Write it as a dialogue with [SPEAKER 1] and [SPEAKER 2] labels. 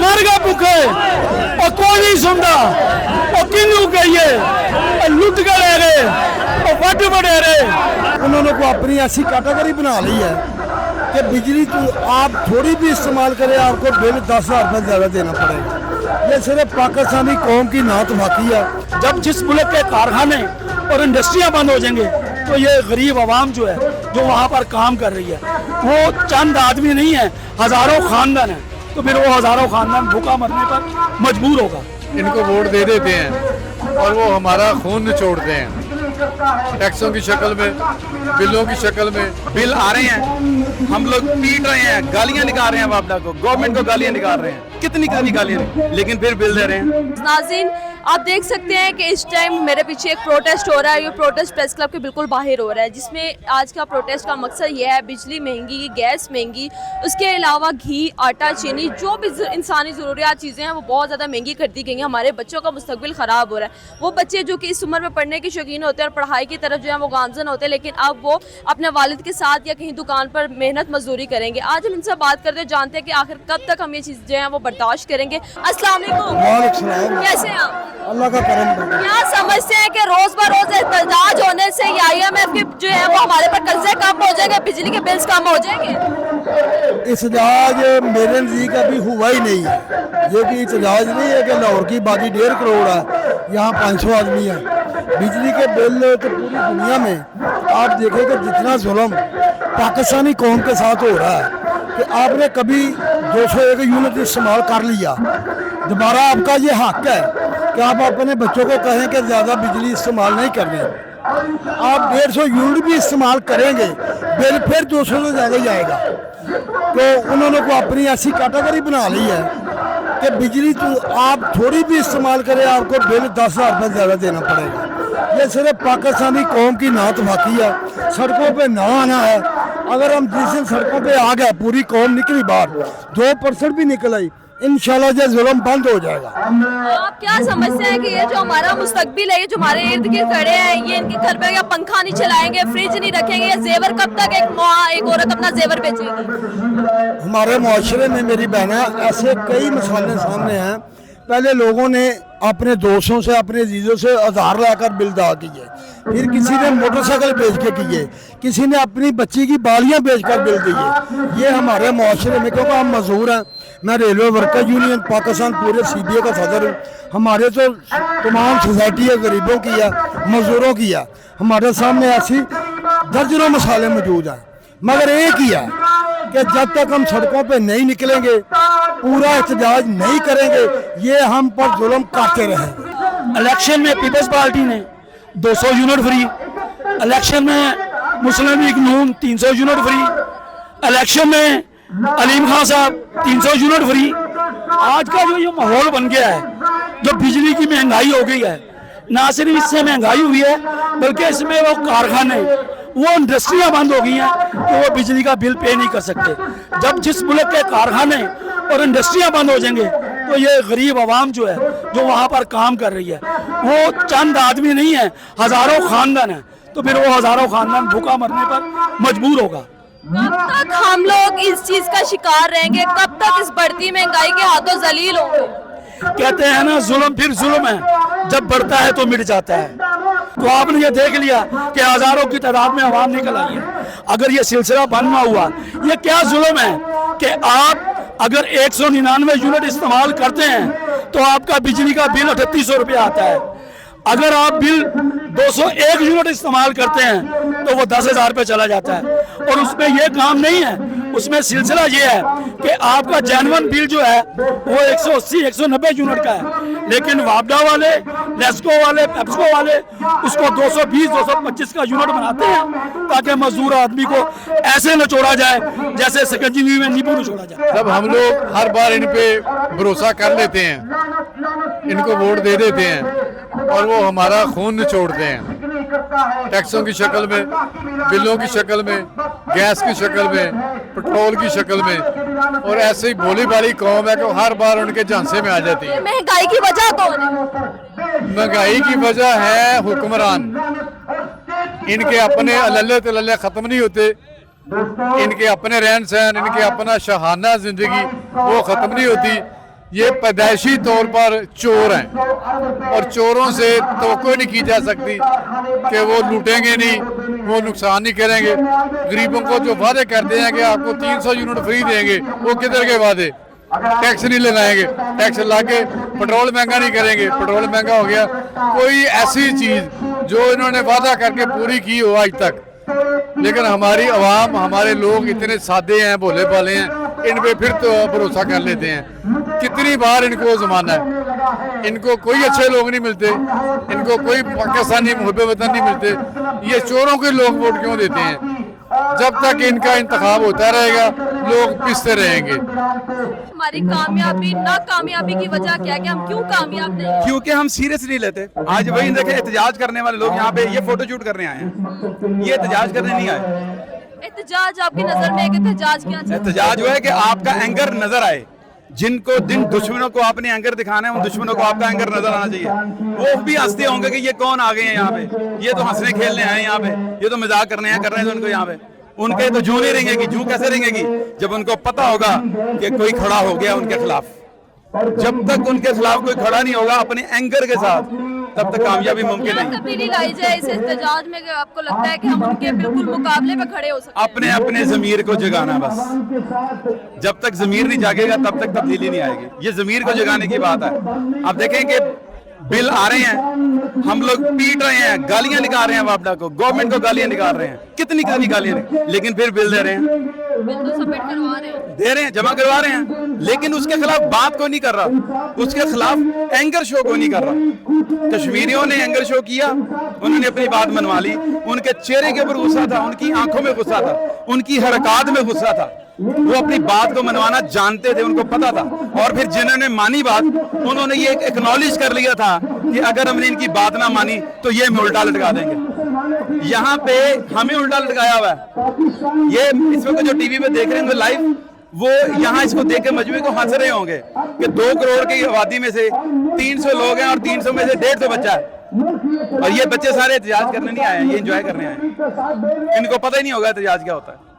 [SPEAKER 1] मर गए भूखे और कोई नहीं सुनता और किन्नू कहिए लुट के ले गए और वट वडेरे।
[SPEAKER 2] उन्होंने को अपनी ऐसी कैटेगरी बना ली है कि बिजली तो आप थोड़ी भी इस्तेमाल करें आपको बिल 10,000 रुपये ज़्यादा देना पड़ेगा। ये सिर्फ पाकिस्तानी कौम की नातवाकी है।
[SPEAKER 1] जब जिस मुल्क के कारखाने और इंडस्ट्रियां बंद हो जाएंगे तो ये गरीब आवाम जो है जो वहाँ पर काम कर रही है वो चंद आदमी नहीं है, हज़ारों खानदान है, तो फिर वो हज़ारों खानदान भूखा मरने पर मजबूर होगा।
[SPEAKER 3] इनको वोट दे देते हैं और वो हमारा खून निचोड़ते हैं, टैक्सों की शक्ल में, बिलों की शक्ल में।
[SPEAKER 4] बिल आ रहे हैं, हम लोग पीट रहे हैं, गालियां निकाल रहे हैं वापडा को, गवर्नमेंट को गालियां निकाल रहे हैं, कितनी गालियां, लेकिन फिर बिल दे रहे हैं।
[SPEAKER 5] नाज़रीन, आप देख सकते हैं कि इस टाइम मेरे पीछे एक प्रोटेस्ट हो रहा है। ये प्रोटेस्ट प्रेस क्लब के बिल्कुल बाहर हो रहा है, जिसमें आज का प्रोटेस्ट का मकसद ये है बिजली महंगी, गैस महंगी, उसके अलावा घी, आटा, चीनी, जो भी इंसानी ज़रूरियात चीज़ें हैं वो बहुत ज़्यादा महंगी कर दी गई हैं। हमारे बच्चों का मुस्तकबिल ख़राब हो रहा है। वो बच्चे जो कि इस उम्र में पढ़ने के शौकीन होते हैं और पढ़ाई की तरफ जो है वो गामजन होते हैं, लेकिन अब वो अपने वालिद के साथ या कहीं दुकान पर मेहनत मजदूरी करेंगे। आज हम इनसे बात करते हैं, जानते हैं कि आखिर कब तक हम ये चीज़ जो है वो बर्दाश्त करेंगे। अस्सलाम वालेकुम, कैसे हैं आप?
[SPEAKER 2] अल्लाह का करम।
[SPEAKER 5] क्या समझते हैं कि रोज बरोज एहतजाज होने से या IMF की जो है वो हमारे पर कर्जे कम हो जाएंगे, बिजली के बिल्स कम हो जाएंगे?
[SPEAKER 2] एहतजाज मेरे नज़दीक अभी हुआ ही नहीं है। ये भी एहतजाज नहीं है कि लाहौर की आबादी 1.5 करोड़ है, यहाँ 500 आदमी है। बिजली के बिल तो पूरी दुनिया में आप देखें कि जितना जुल्म पाकिस्तानी कौम के साथ हो रहा है कि आपने कभी 201 यूनिट इस्तेमाल कर लिया, दोबारा आपका ये हक है कि आप अपने बच्चों को कहें कि ज़्यादा बिजली इस्तेमाल नहीं करनी। आप 150 यूनिट भी इस्तेमाल करेंगे बिल फिर 200 से ज़्यादा ही आएगा। तो उन्होंने को अपनी ऐसी कैटेगरी बना ली है कि बिजली तो आप थोड़ी भी इस्तेमाल करें आपको बिल 10,000 रुपये ज़्यादा देना पड़ेगा। ये सिर्फ पाकिस्तानी कौम की नातवाकी है। सड़कों पे ना आना है। अगर हम जिस दिन सड़कों पे आ गए, पूरी कौम निकली बाहर, 2% भी निकल आई, इंशाल्लाह ये जुल्म बंद हो जाएगा।
[SPEAKER 5] आप क्या समझते हैं कि ये जो हमारा मुस्तकबिल है, ये जो हमारे इर्द गिर्द खड़े हैं, ये इनके घर में या पंखा नहीं चलाएंगे, फ्रिज नहीं रखेंगे, ये जेवर कब तक एक औरत अपना जेवर बेचेगी?
[SPEAKER 2] हमारे मुआशरे में मेरी बहना ऐसे कई मिसालें सामने हैं। पहले लोगों ने अपने दोस्तों से, अपने अजीज़ों से उधार लाकर बिल अदा किए, फिर किसी ने मोटरसाइकिल बेच के किए, किसी ने अपनी बच्ची की बालियां बेचकर बिल दिए। ये हमारे मुआशरे में, क्योंकि हम मजदूर हैं, मैं रेलवे वर्कर यूनियन पाकिस्तान पूरे CBA का सदर हूँ। हमारे तो तमाम सोसाइटी है, गरीबों की है, मजदूरों की है। हमारे सामने ऐसी दर्जनों मसाले मौजूद हैं, मगर एक ही है कि जब तक हम सड़कों पे नहीं निकलेंगे, पूरा एहतजाज नहीं करेंगे, ये हम पर जुल्म करते रहेंगे।
[SPEAKER 1] इलेक्शन में पीपल्स पार्टी ने 200 यूनिट फ्री, इलेक्शन में मुस्लिम लीग नून 300 यूनिट फ्री, इलेक्शन में अलीम खान साहब 300 यूनिट फ्री। आज का जो ये माहौल बन गया है, जो बिजली की महंगाई हो गई है, ना सिर्फ इससे महंगाई हुई है बल्कि इसमें वो कारखाने, वो इंडस्ट्रियां बंद हो गई हैं कि वो बिजली का बिल पे नहीं कर सकते। जब जिस मुल्क के कारखाने और इंडस्ट्रियां बंद हो जाएंगे तो ये गरीब आवाम जो है जो वहाँ पर काम कर रही है वो चंद आदमी नहीं है, हज़ारों खानदान है, तो फिर वो हज़ारों खानदान भूखा मरने पर मजबूर होगा।
[SPEAKER 5] कब तक हम लोग इस चीज का शिकार रहेंगे? कब तक इस बढ़ती महंगाई के हाथों जलील होंगे?
[SPEAKER 1] कहते हैं ना, जुल्म फिर जुल्म है, जब बढ़ता है तो मिट जाता है। तो आपने ये देख लिया कि हजारों की तादाद में आवाम निकल आई है। अगर ये सिलसिला बंद ना हुआ, ये क्या जुल्म है कि आप अगर 199 यूनिट इस्तेमाल करते हैं तो आपका बिजली का बिल 3800 रुपये आता है। अगर आप बिल 201 यूनिट इस्तेमाल करते हैं तो वो 10,000 रुपये चला जाता है। और उसमें ये काम नहीं है, उसमें सिलसिला ये है कि आपका जेन्युइन बिल जो है वो 180-190 यूनिट का है, लेकिन वापडा वाले, नेस्को वाले, पेप्सको वाले उसको 220-225 का यूनिट बनाते हैं ताकि मजदूर आदमी को ऐसे नचोड़ा जाए जैसे सिकंजी में नींबू नचोड़ा जाए।
[SPEAKER 3] जब हम लोग हर बार इन पे भरोसा कर लेते हैं, इनको वोट दे देते हैं और वो हमारा खून निचोड़ते हैं, टैक्सों की शक्ल में, बिलों की शक्ल में, गैस की शक्ल में, पेट्रोल की शक्ल में। और ऐसे ही भोली भाली कौम है कि हर बार उनके झांसे में आ जाती है।
[SPEAKER 5] महंगाई की वजह कौन है?
[SPEAKER 3] महंगाई की वजह है हुक्मरान। इनके अपने अल्ले तल्ले खत्म नहीं होते, इनके अपने रहन सहन, इनके अपना शहाना जिंदगी वो खत्म नहीं होती। یہ پیدائشی طور پر چور ہیں اور چوروں سے توقع نہیں کی جا سکتی کہ وہ لوٹیں گے نہیں، وہ نقصان نہیں کریں گے۔ غریبوں کو جو وعدے کرتے ہیں کہ آپ کو 300 یونٹ فری دیں گے، وہ کدھر کے وعدے؟ ٹیکس نہیں لگائیں گے، ٹیکس لا کے پٹرول مہنگا نہیں کریں گے، پٹرول مہنگا ہو گیا۔ کوئی ایسی چیز جو انہوں نے وعدہ کر کے پوری کی ہو آج تک، لیکن ہماری عوام، ہمارے لوگ اتنے سادے ہیں، بھولے بھالے ہیں، ان پہ پھر تو بھروسہ کر لیتے ہیں۔ کتنی بار ان کو زمانہ ہے، ان کو کوئی اچھے لوگ نہیں ملتے، ان کو کوئی پاکستانی محب وطن نہیں ملتے، یہ چوروں کے لوگ ووٹ کیوں دیتے ہیں؟ جب تک ان کا انتخاب ہوتا رہے گا لوگ پستے رہیں گے۔
[SPEAKER 5] ہماری کامیابی ناکامیابی کی وجہ کیا ہے کہ ہم کیوں کامیاب نہیں؟
[SPEAKER 4] کیونکہ ہم سیریس نہیں لیتے۔ آج وہی دیکھیں احتجاج کرنے والے لوگ یہاں پہ یہ فوٹو شوٹ کرنے آئے ہیں، یہ احتجاج کرنے نہیں آئے۔
[SPEAKER 5] احتجاج آپ کی نظر میں ایک احتجاج کیا چاہتے ہیں؟
[SPEAKER 4] احتجاج جو ہے کہ آپ کا اینگر نظر آئے، جن کو دشمنوں کو آپ نے اینگر دکھانا ہے، ان دشمنوں کو آپ کا اینگر نظر آنا چاہیے۔ وہ بھی ہنستے ہوں گے کہ یہ کون آ گئے ہیں یہاں پہ، یہ تو ہنسنے کھیلنے آئے ہیں یہاں پہ، یہ تو مذاق کرنے ہیں، کر رہے ہیں ان کو یہاں پہ۔ ان کے تو جو نہیں رہیں گی، جو کیسے رہیں گی جب ان کو پتا ہوگا کہ کوئی کھڑا ہو گیا ان کے خلاف۔ جب تک ان کے خلاف کوئی کھڑا نہیں ہوگا اپنے اینگر کے ساتھ، تب تک کامیابی ممکن نہیں۔
[SPEAKER 5] تبدیلی لائی جائے اس احتجاج میں کہ آپ کو لگتا ہے کہ ہم ان کے بالکل مقابلے پہ کھڑے ہو سکتے ہیں؟
[SPEAKER 4] اپنے ضمیر کو جگانا بس۔ جب تک ضمیر نہیں جاگے گا تب تک تبدیلی نہیں آئے گی۔ یہ ضمیر کو جگانے کی بات ہے۔ آپ دیکھیں کہ بل آ رہے ہیں، ہم لوگ پیٹ رہے ہیں، گالیاں نکال رہے ہیں واپڈا کو، گورنمنٹ کو گالیاں نکال رہے ہیں، کتنی گالیاں، لیکن پھر بل دے رہے ہیں،
[SPEAKER 5] بل تو سبمٹ کروا رہے ہیں،
[SPEAKER 4] دے رہے ہیں، جمع کروا رہے ہیں، لیکن اس کے خلاف بات کو نہیں کر رہا، اس کے خلاف اینگر شو کو نہیں کر رہا۔ کشمیریوں نے اینگر شو کیا، انہوں نے اپنی بات منوا لی، ان کے چہرے کے اوپر غصہ تھا، ان کی آنکھوں میں غصہ تھا، ان کی حرکات میں غصہ تھا، وہ اپنی بات کو منوانا جانتے تھے، ان کو پتا تھا۔ اور پھر جنہوں نے مانی بات، انہوں نے یہ ایکنالج کر لیا تھا کہ اگر ہم نے ان کی بات نہ مانی تو یہ ہمیں الٹا لٹکا دیں گے۔ یہاں پہ ہمیں الٹا لٹکایا ہوا ہے۔ یہ اس وقت جو ٹی وی پہ دیکھ رہے ہیں لائیو، وہ یہاں اس کو دیکھ کے مجموعے کو ہنس رہے ہوں گے کہ 2 کروڑ کی آبادی میں سے 300 لوگ ہیں اور 300 میں سے 150 بچہ ہے، اور یہ بچے سارے احتجاج کرنے نہیں آئے ہیں، یہ انجوائے کرنے آئے ہیں۔ ان کو پتہ ہی نہیں ہوگا احتجاج کیا ہوتا ہے۔